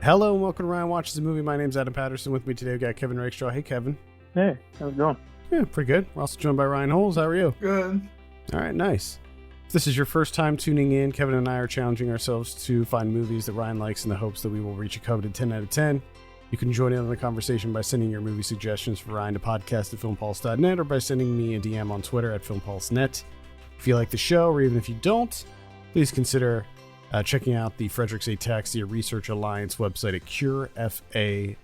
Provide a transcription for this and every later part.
Hello and welcome to Ryan Watches a Movie. My name's Adam Patterson. With me today, we've got Kevin Rakestraw. Hey, Kevin. Hey, how's it going? Yeah, pretty good. We're also joined by Ryan Holes. How are you? Good. All right, nice. If this is your first time tuning in, Kevin and I are challenging ourselves to find movies that Ryan likes in the hopes that we will reach a coveted 10 out of 10. You can join in on the conversation by sending your movie suggestions for Ryan to podcast@filmpulse.net or by sending me a DM on Twitter @filmpulsenet. If you like the show, or even if you don't, please consider checking out the Frederick's Ataxia Research Alliance website at curefa.org.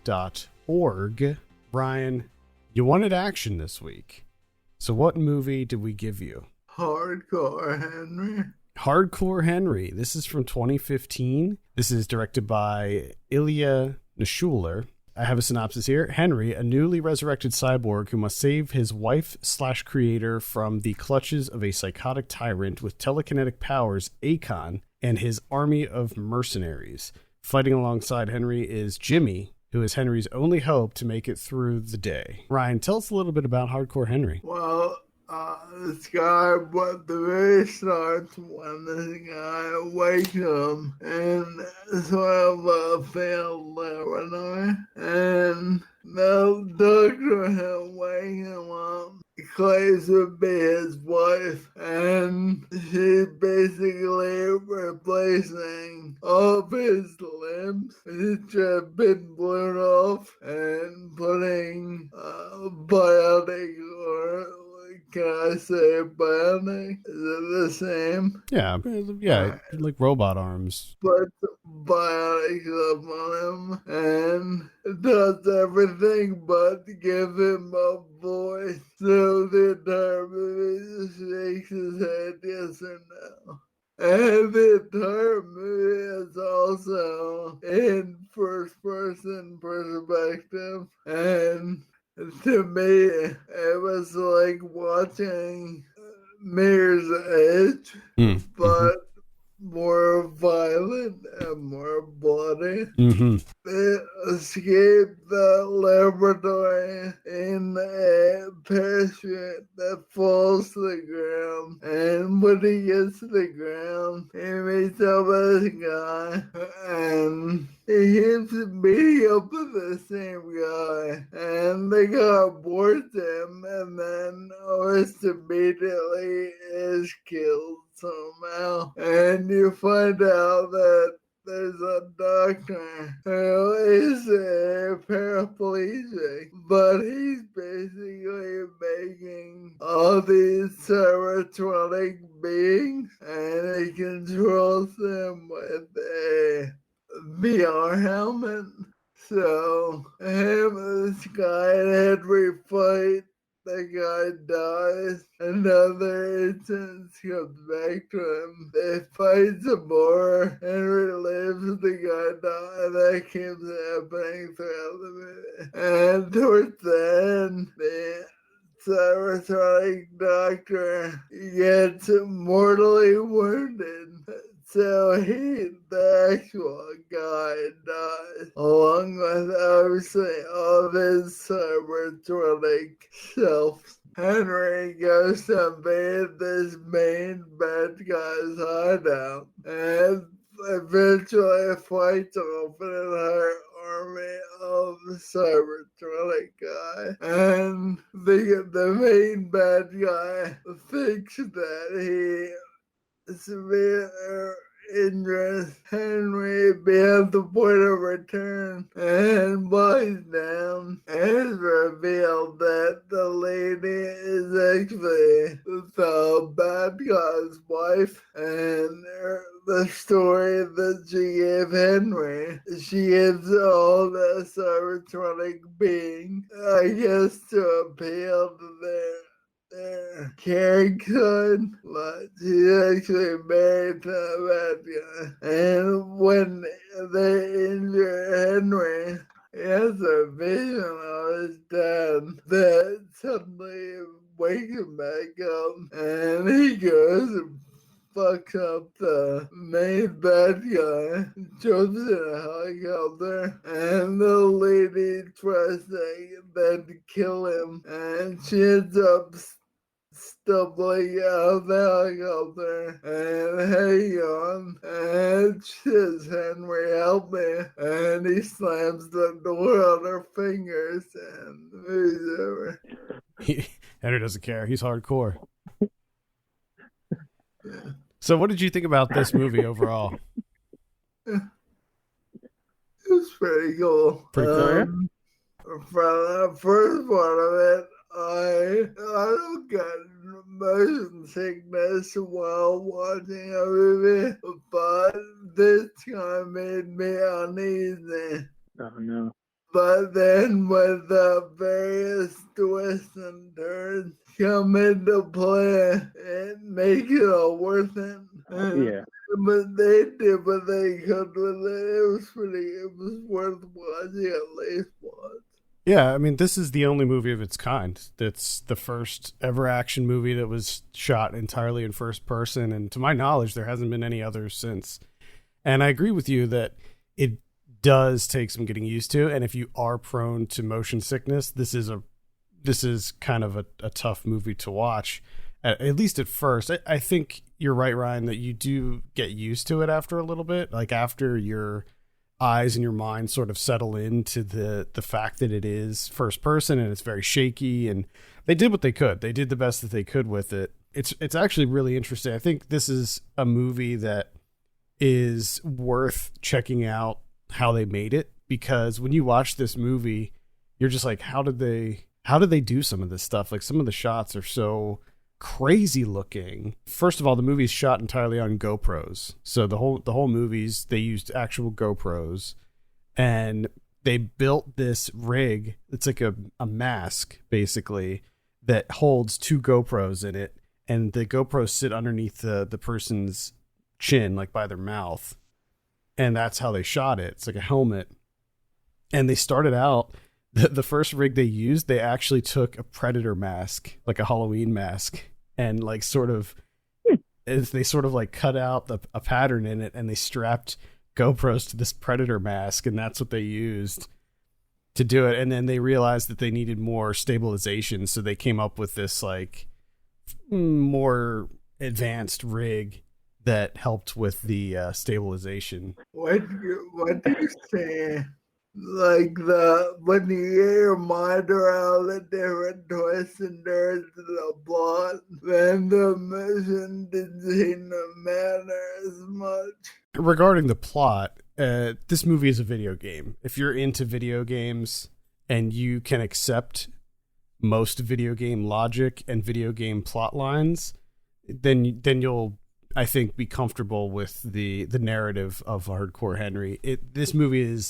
Ryan, you wanted action this week. So what movie did we give you? Hardcore Henry. Hardcore Henry. This is from 2015. This is directed by Ilya Nishuler. I have a synopsis here. Henry, a newly resurrected cyborg who must save his wife/creator from the clutches of a psychotic tyrant with telekinetic powers, Akon, and his army of mercenaries. Fighting alongside Henry is Jimmy, who is Henry's only hope to make it through the day. Ryan, tell us a little bit about Hardcore Henry. Well, the movie starts when this guy wakes up in sort of a failed laboratory, and the doctor who wakes him up claims to be his wife, and she's basically replacing all of his limbs, which have been blown off, and putting bionic, or can I say bionic? Is it the same? Yeah, like robot arms. But bionic up on him and does everything but give him a voice. So the entire movie just shakes his head yes or no. And the entire movie is also in first-person perspective, and to me, it was like watching Mirror's Edge, but more violent and more bloody. They escape the laboratory in a parachute that falls to the ground, and when he gets to the ground, he meets up with a guy, and he keeps meeting up with the same guy, and the guy aborts him, and then almost immediately is killed somehow, and you find out that there's a doctor who is a paraplegic, but he's basically making all these cybertronic beings, and he controls them with a VR helmet. So him and this guy and Henry fight. The guy dies, another instance comes back to him. They fight some more, Henry lives, the guy dies, and that keeps happening throughout the movie. And towards the end, the cybertronic doctor gets mortally wounded. So the actual guy dies, along with obviously all of his cybertronic self. Henry goes to invade this main bad guy's hideout, and eventually fights off an entire army of cybertronic guy. And the main bad guy thinks that he severe injured Henry beyond the point of return, and lies down, and revealed that the lady is actually the bad guy's wife, and the story that she gave Henry, she gives all the cybertronic beings, I guess, to appeal to their character, but she's actually married to a bad guy. And when they injure Henry, he has a vision of his dad that suddenly wakes him back up, and he goes and fucks up the main bad guy, jumps in a helicopter, and the lady tries to then kill him, and she ends up stumbling out of the helicopter and hang on. And she says, Henry, help me. And he slams the door on her fingers and moves over. Henry doesn't care. He's hardcore. Yeah. So what did you think about this movie overall? It was pretty cool. Pretty cool. From the first part of it, I don't get motion sickness while watching a movie, but this kind of made me uneasy. Oh no. But then with the various twists and turns come into play, it makes it all worth it. Yeah. But they did what they could with it. It was worth watching at least once. Yeah, I mean, this is the only movie of its kind. It's the first ever action movie that was shot entirely in first person, and to my knowledge, there hasn't been any others since. And I agree with you that it does take some getting used to, and if you are prone to motion sickness, this is kind of a tough movie to watch, at least at first. I think you're right, Ryan, that you do get used to it after a little bit, like after your eyes and your mind sort of settle into the fact that it is first person and it's very shaky, and they did what they could. They did the best that they could with it. It's actually really interesting. I think this is a movie that is worth checking out how they made it, because when you watch this movie, you're just like, how did they do some of this stuff? Like, some of the shots are so crazy looking. First of all, the movie's shot entirely on GoPros. So the whole movie's, they used actual GoPros, and they built this rig. It's like a mask basically that holds two GoPros in it, and the GoPros sit underneath the person's chin, like by their mouth. And that's how they shot it. It's like a helmet. And they started out, the first rig they used, they actually took a Predator mask, like a Halloween mask, and like they sort of like cut out a pattern in it, and they strapped GoPros to this Predator mask, and that's what they used to do it. And then they realized that they needed more stabilization, so they came up with this like more advanced rig that helped with the stabilization. What do you say? Like when you get your mind around the different twists and turns of the plot, then the mission didn't seem to matter as much. Regarding the plot, this movie is a video game. If you're into video games and you can accept most video game logic and video game plot lines, then you'll, I think, be comfortable with the narrative of Hardcore Henry. This movie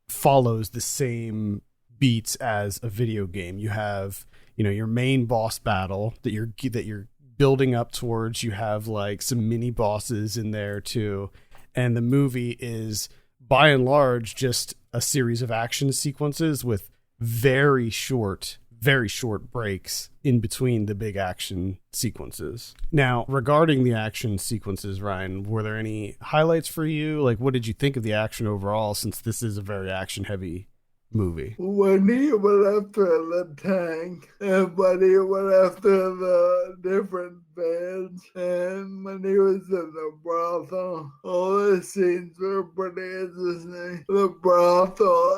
follows the same beats as a video game. You have, your main boss battle that you're building up towards. You have like some mini bosses in there too, and the movie is by and large just a series of action sequences with very short breaks in between the big action sequences. Now, regarding the action sequences, Ryan, were there any highlights for you? Like, what did you think of the action overall, since this is a very action heavy movie? When he went after the tank, and when he went after the different bands, and when he was in the brothel, all the scenes were pretty interesting. The brothel,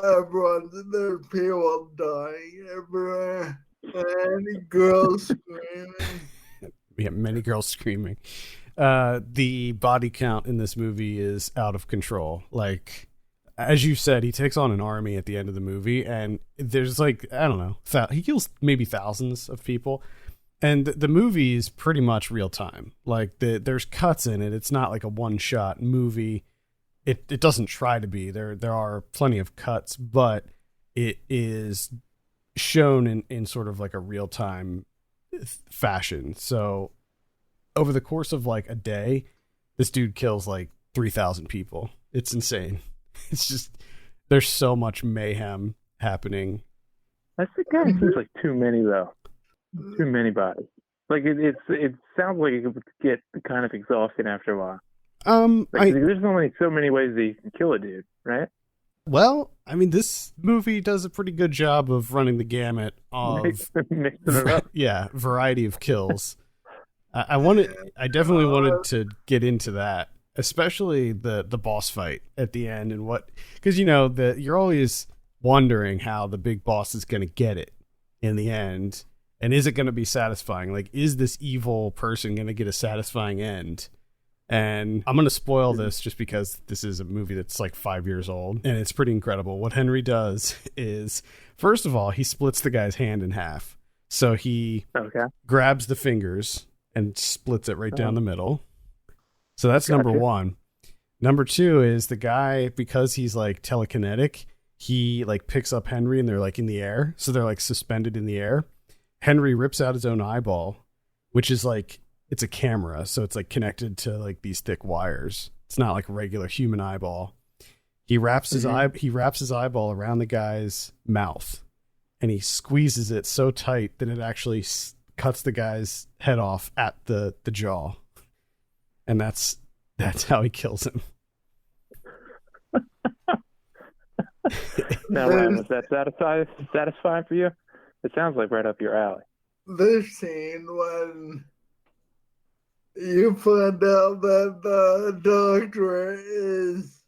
there's people dying everywhere, and girls screaming. Yeah, many girls screaming. The body count in this movie is out of control. Like, as you said, he takes on an army at the end of the movie, and there's like, I don't know, he kills maybe thousands of people, and the movie is pretty much real time. Like, there's cuts in it. It's not like a one-shot movie. It doesn't try to be. There are plenty of cuts, but it is shown in sort of like a real-time fashion. So over the course of like a day, this dude kills like 3,000 people. It's insane. It's just, there's so much mayhem happening. I think that seems like too many, though. Too many bodies. Like, it sounds like it would get kind of exhausting after a while. There's only so many ways that you can kill a dude, right? Well, I mean, this movie does a pretty good job of running the gamut of Mixing it up. yeah, variety of kills. I definitely wanted to get into that, especially the boss fight at the end and what, because you're always wondering how the big boss is going to get it in the end, and is it going to be satisfying? Like, is this evil person going to get a satisfying end? And I'm going to spoil this just because this is a movie that's like 5 years old and it's pretty incredible. What Henry does is, first of all, he splits the guy's hand in half. So he grabs the fingers and splits it right down the middle. So that's number one. Number two is the guy, because he's like telekinetic, he like picks up Henry and they're like in the air. So they're like suspended in the air. Henry rips out his own eyeball, which is like, it's a camera, so it's like connected to like these thick wires. It's not like a regular human eyeball. He wraps his eyeball around the guy's mouth, and he squeezes it so tight that it actually cuts the guy's head off at the jaw, and that's how he kills him. Now, Ryan, was that satisfying for you? It sounds like right up your alley. This scene when you find out that the doctor is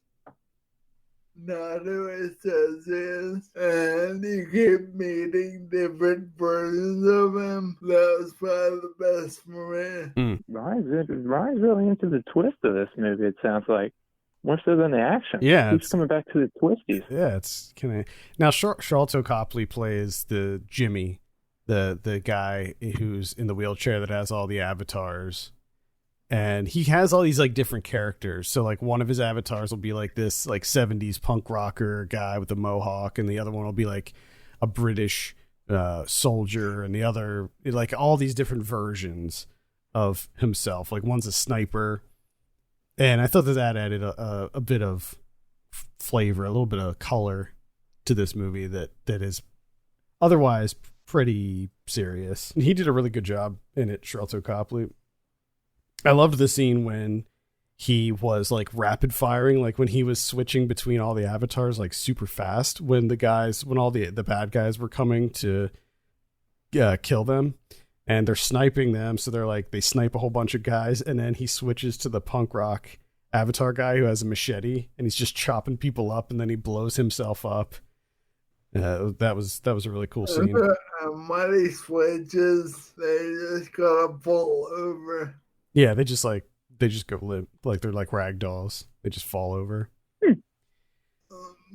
not who it says he is, and you keep meeting different versions of him. That was probably the best for me. Ryan's really into the twist of this movie, it sounds like. More so than the action. Yeah. He's coming back to the twisties. Yeah, it's kind of... Now, Sharlto Copley plays the Jimmy, the guy who's in the wheelchair that has all the avatars. And he has all these like different characters. So like one of his avatars will be like this like 70s punk rocker guy with a mohawk, and the other one will be like a British soldier, and the other, like all these different versions of himself. Like one's a sniper. And I thought that added a bit of flavor, a little bit of color to this movie that is otherwise pretty serious. And he did a really good job in it, Sharlto Copley. I loved the scene when he was like rapid firing, like when he was switching between all the avatars like super fast when all the bad guys were coming to kill them, and they're sniping them. So they snipe a whole bunch of guys, and then he switches to the punk rock avatar guy who has a machete, and he's just chopping people up, and then he blows himself up. That was a really cool scene. When he switches, they just gotta pull over. Yeah, they just go limp, like they're like rag dolls. They just fall over.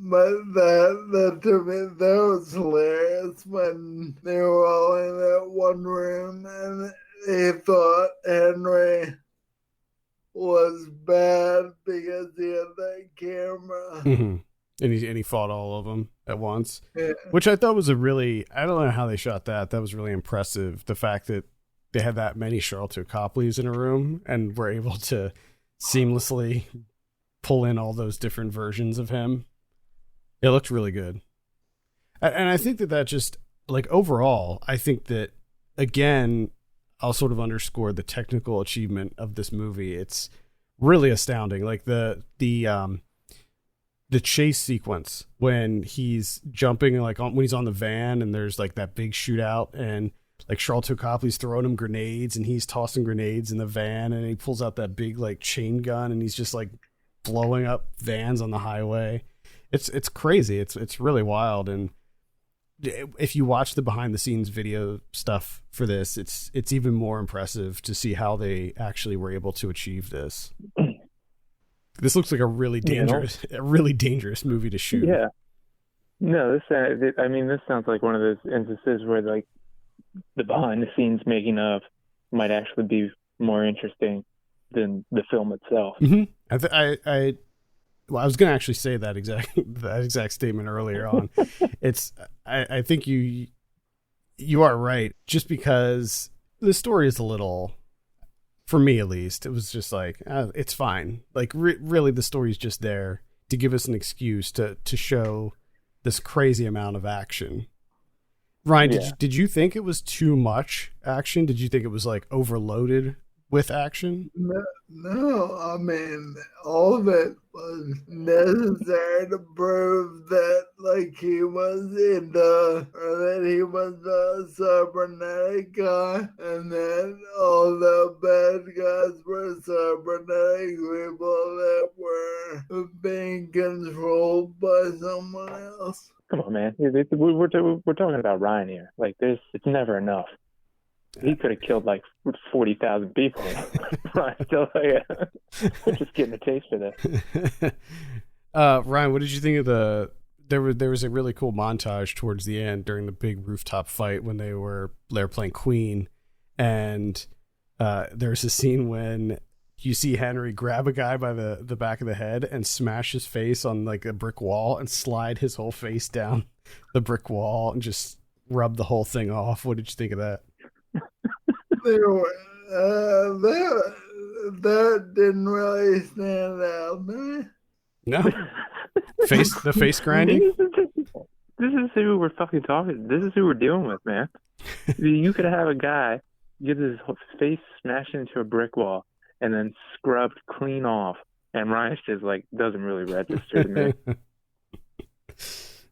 But that to me, that was hilarious when they were all in that one room and they thought Henry was bad because he had that camera. Mm-hmm. And he fought all of them at once, yeah. Which I thought was I don't know how they shot that. That was really impressive. The fact that they had that many Sharlto Copleys in a room and were able to seamlessly pull in all those different versions of him. It looked really good. And I think that just, like, overall, I think that, again, I'll sort of underscore the technical achievement of this movie. It's really astounding. Like, the chase sequence when he's jumping, like, when he's on the van and there's, like, that big shootout, and like Sharlto Copley's throwing him grenades and he's tossing grenades in the van, and he pulls out that big like chain gun and he's just like blowing up vans on the highway. It's crazy. It's really wild. And if you watch the behind the scenes video stuff for this, it's even more impressive to see how they actually were able to achieve this. This looks like a really dangerous movie to shoot. Yeah. No, this sounds like one of those instances where like the behind the scenes making of might actually be more interesting than the film itself. Mm-hmm. I was going to actually say that exact statement earlier on. I think you are right, just because the story is a little, for me at least, it was just like, it's fine. Like really the story's just there to give us an excuse to show this crazy amount of action. Ryan, did you think it was too much action? Did you think it was like overloaded with action? No, I mean, all of it was necessary to prove that, like, he was or that he was a cybernetic guy, and that all the bad guys were cybernetic people that were being controlled by someone else. Come on, man. We're talking about Ryan here. Like, it's never enough. He could have killed like 40,000 people. Right? So, yeah, we're just getting a taste for this. Ryan, what did you think of there was a really cool montage towards the end during the big rooftop fight when they were playing Queen, and there's a scene when you see Henry grab a guy by the back of the head and smash his face on like a brick wall and slide his whole face down the brick wall and just rub the whole thing off. What did you think of that? That didn't really stand out, man. No, the face grinding. This is who we're fucking talking. This is who we're dealing with, man. You could have a guy get his face smashed into a brick wall and then scrubbed clean off, and Ryan's just like doesn't really register to me.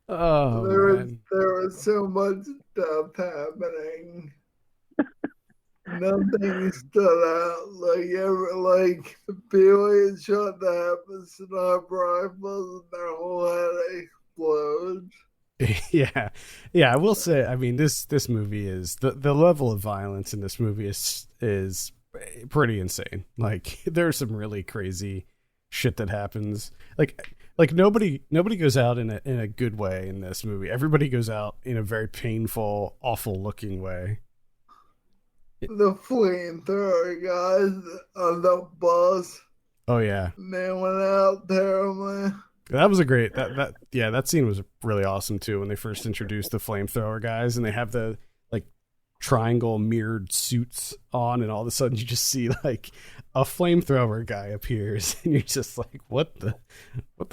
There was so much stuff happening. Nothing stood out. Like Billy shot the sniper rifles and their whole head explodes. Yeah. I will say, I mean, this movie is the level of violence in this movie is pretty insane. Like, there's some really crazy shit that happens. Like nobody goes out in a good way in this movie. Everybody goes out in a very painful, awful looking way. The flamethrower guys on the bus. Oh yeah, they went out terribly. That was a great that scene was really awesome too when they first introduced the flamethrower guys and they have the like triangle mirrored suits on and all of a sudden you just see like a flamethrower guy appears and you're just like what the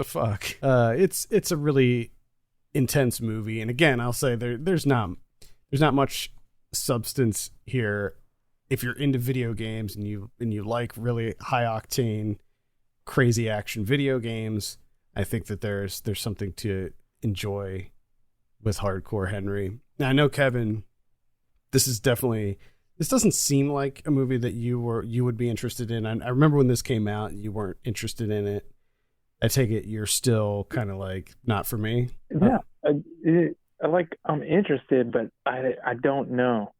fuck. It's a really intense movie, and again I'll say there's not much substance here. If you're into video games and you like really high octane crazy action video games, I think that there's something to enjoy with Hardcore Henry. Now I know, Kevin, this doesn't seem like a movie that you would be interested in. I remember when this came out you weren't interested in it. I take it you're still kind of like not for me. Yeah, I'm interested, but I don't know.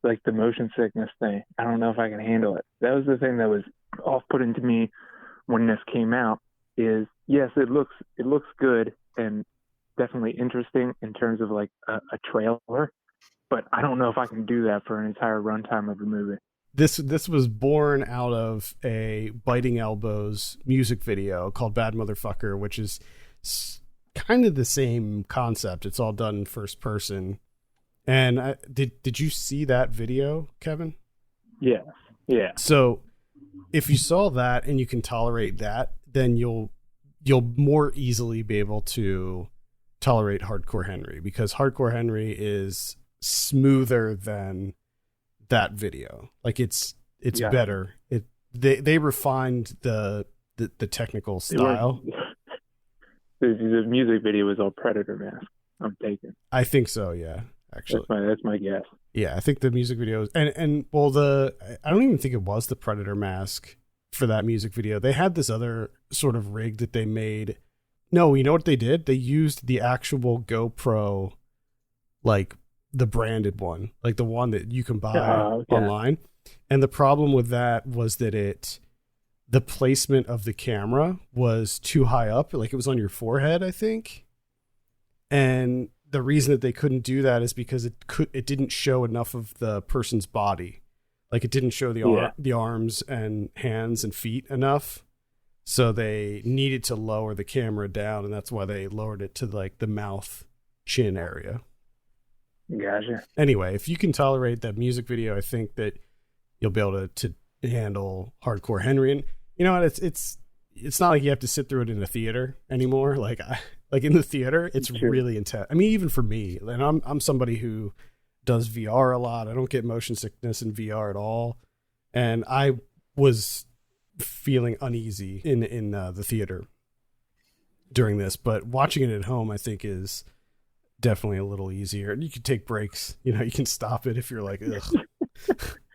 Like the motion sickness thing, I don't know if I can handle it. That was the thing that was off-putting to me when this came out. Is yes, it looks good and definitely interesting in terms of like a trailer, but I don't know if I can do that for an entire runtime of the movie. This was born out of a Biting Elbows music video called Bad Motherfucker, which is kind of the same concept. It's all done in first person. And did you see that video, Kevin? Yeah. So if you saw that and you can tolerate that, then you'll more easily be able to tolerate Hardcore Henry, because Hardcore Henry is smoother than that video. Like it's better. They refined the technical style. The music video was all Predator mask. I'm taking. I think so. Yeah. Actually, that's my guess. Yeah, I think the music videos and I don't even think it was the Predator mask for that music video. They had this other sort of rig that they made. No, you know what they did? They used the actual GoPro, like the branded one, like the one that you can buy online. And the problem with that was that the placement of the camera was too high up, like it was on your forehead, I think. And the reason that they couldn't do that is because it didn't show enough of the person's body. Like it didn't show the arms and hands and feet enough. So they needed to lower the camera down, and that's why they lowered it to like the mouth chin area. Gotcha. Anyway, if you can tolerate that music video, I think that you'll be able to handle Hardcore Henry. And you know what? It's not like you have to sit through it in a theater anymore. Like in the theater, it's really intense. I mean, even for me, and I'm somebody who does VR a lot. I don't get motion sickness in VR at all. And I was feeling uneasy in the theater during this, but watching it at home, I think, is definitely a little easier. And you can take breaks. You know, you can stop it if you're like, ugh.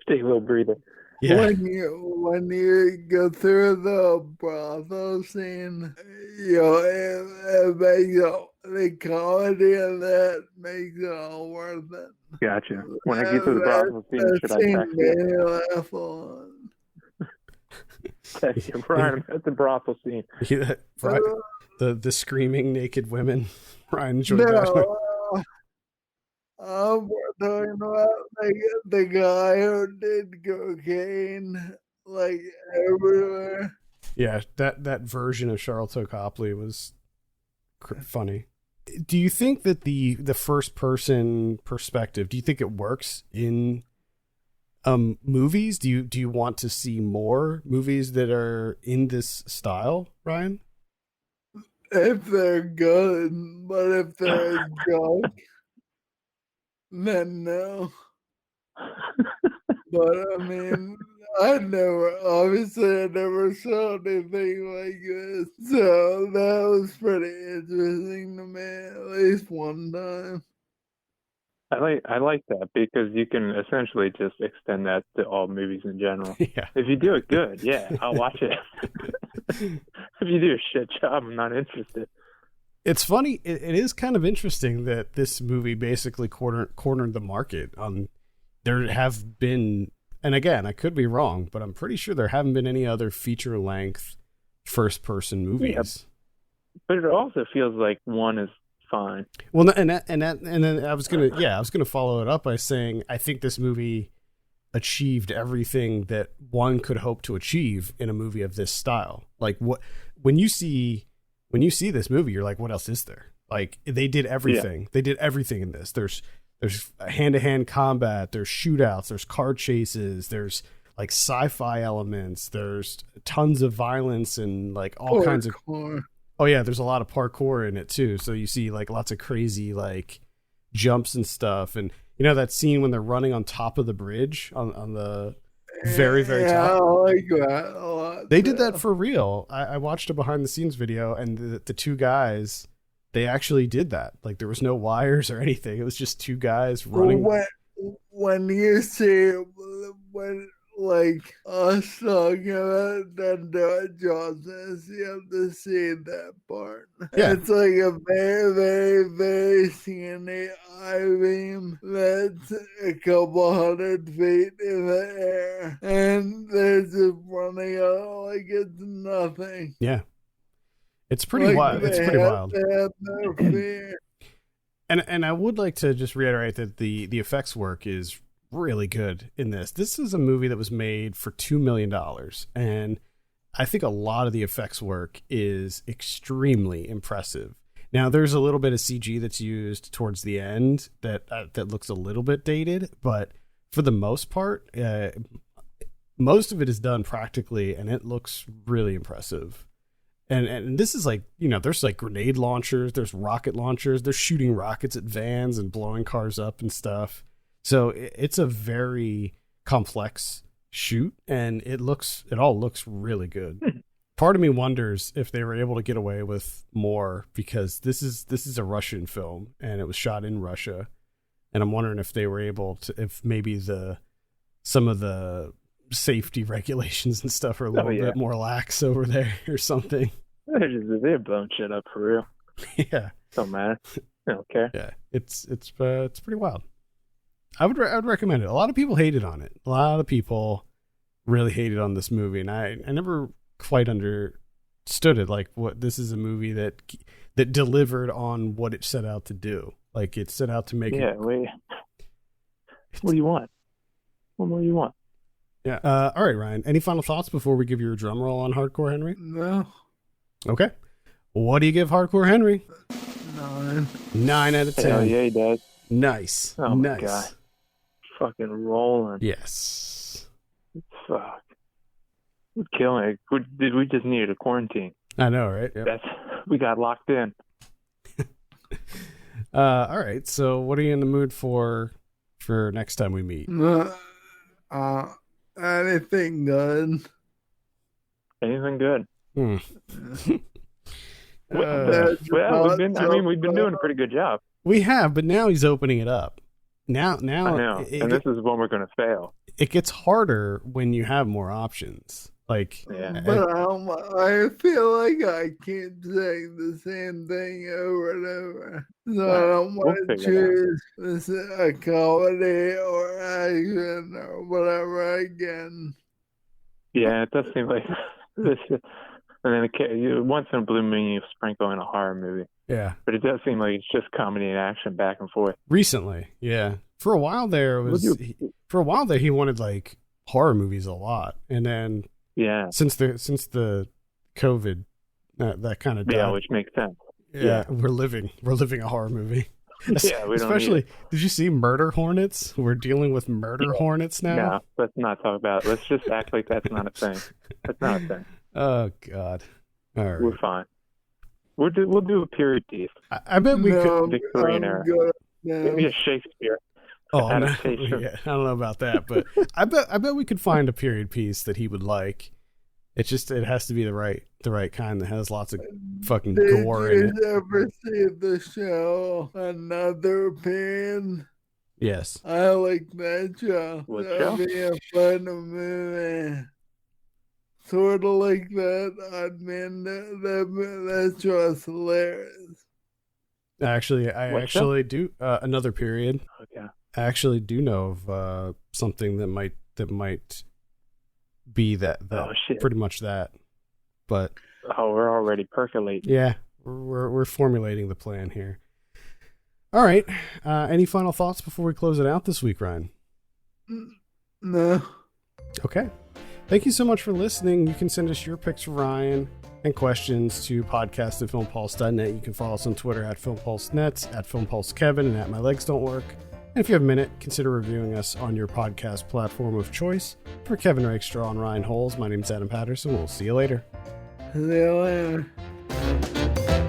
Take a little breather. Yeah. When you go through the brothel scene, it makes the comedy of that makes it all worth it. Gotcha. When I get to the brothel scene, should I text made you? me laugh a lot. Text you, Brian, I'm at the brothel scene. Yeah, right. The screaming naked women. Ryan enjoyed that. We're talking about the guy who did cocaine like everywhere. Yeah, that version of Sharlto Copley was funny. Do you think that the first person perspective, do you think it works in movies? Do you want to see more movies that are in this style, Ryan? If they're good, but if they're junk, then no. But I mean, I never saw anything like this, so that was pretty interesting to me at least one time. I like that because you can essentially just extend that to all movies in general. Yeah. If you do it good, yeah, I'll watch it. If you do a shit job, I'm not interested. It's funny. It is kind of interesting that this movie basically cornered the market. There have been, and again, I could be wrong, but I'm pretty sure there haven't been any other feature length first person movies. Yeah, but it also feels like one is fine. Well, and then I was gonna follow it up by saying I think this movie achieved everything that one could hope to achieve in a movie of this style. Like when you see this movie, you're like, what else is there? Like they did everything. Yeah. They did everything in this. There's hand-to-hand combat, there's shootouts, there's car chases, there's like sci-fi elements, there's tons of violence and like all kinds of Oh yeah, there's a lot of parkour in it too. So you see like lots of crazy like jumps and stuff. And you know that scene when they're running on top of the bridge on the very, very top? I like that a lot. They did that for real. I watched a behind the scenes video and the two guys, they actually did that. Like there was no wires or anything. It was just two guys running. When you see like us talking about Denzel Johnson, you have to see that part. Yeah. It's like a very, very, very skinny I-beam that's a couple 100 feet in the air, and they're just running out like it's nothing. Yeah. It's pretty wild. It's pretty wild. They have no fear. And I would like to just reiterate that the effects work is really good in this. This is a movie that was made for $2 million, and I think a lot of the effects work is extremely impressive. Now, there's a little bit of CG that's used towards the end that looks a little bit dated, but for the most part, most of it is done practically, and it looks really impressive. And this is like, you know, there's like grenade launchers, there's rocket launchers, they're shooting rockets at vans and blowing cars up and stuff. So it's a very complex shoot, and it all looks really good. Part of me wonders if they were able to get away with more, because this is a Russian film and it was shot in Russia, and I'm wondering if they were able to, if maybe some of the safety regulations and stuff are a little bit more lax over there or something. They're blowing shit up for real. Yeah, don't matter. I don't care. Yeah, it's pretty wild. I would recommend it. A lot of people hated on it. A lot of people really hated on this movie, and I never quite understood it. Like, what, this is a movie that delivered on what it set out to do. Like, it set out to make it. What do you want? What more do you want? Yeah. All right, Ryan. Any final thoughts before we give you a drum roll on Hardcore Henry? No. Okay. What do you give Hardcore Henry? 9. 9 out of 10. Hell yeah, he does. Nice. Oh nice. My God. Fucking rolling. Yes. Fuck. We're killing it. We just needed a quarantine. I know, right? Yep. We got locked in. All right. So what are you in the mood for next time we meet? anything good. Anything good? Uh, We've been doing a pretty good job. we have, but now he's opening it up. Now, I know, and this is when we're going to fail. it gets harder when you have more options. Like, Yeah. But I feel like I keep saying the same thing over and over. So I don't We'll want to figure it choose this a comedy or action or whatever again. Yeah, it does seem like this. And then once in a blue moon, you sprinkle in a horror movie. yeah. But it does seem like it's just comedy and action back and forth. Recently, yeah. For a while there, he wanted like horror movies a lot, and then Yeah. since the COVID, that kind of died. Yeah, which makes sense. Yeah, we're living a horror movie. Yeah, we don't Especially, need it. did you see Murder Hornets? We're dealing with murder hornets now. No, let's not talk about it. Let's just act like that's not a thing. That's not a thing. Oh God! All right, We're fine. We'll do a period piece. I bet we could. Victorian era. Good. Maybe a Shakespeare. Oh, no, adaptation. yeah, I don't know about that, but I bet we could find a period piece that he would like. It has to be the right kind that has lots of fucking Did gore in it. you ever see the show Another Opinion? Yes. I like that show. What That'd be a fun movie. Sort of like that. I mean, that show is hilarious. Actually, I What show? actually do another period. Okay. I actually do know of something that might be that Oh, shit. pretty much that. But Oh, we're already percolating. yeah, we're formulating the plan here. All right. Any final thoughts before we close it out this week, Ryan? No. Okay. Thank you so much for listening. You can send us your picks for Ryan and questions to podcast@filmpulse.net. You can follow us on Twitter @FilmPulseNet, @FilmPulseKevin, and @MyLegsDon'tWork. And if you have a minute, consider reviewing us on your podcast platform of choice. For Kevin Rakestraw and Ryan Holes, my name's Adam Patterson. We'll see you later. See you later.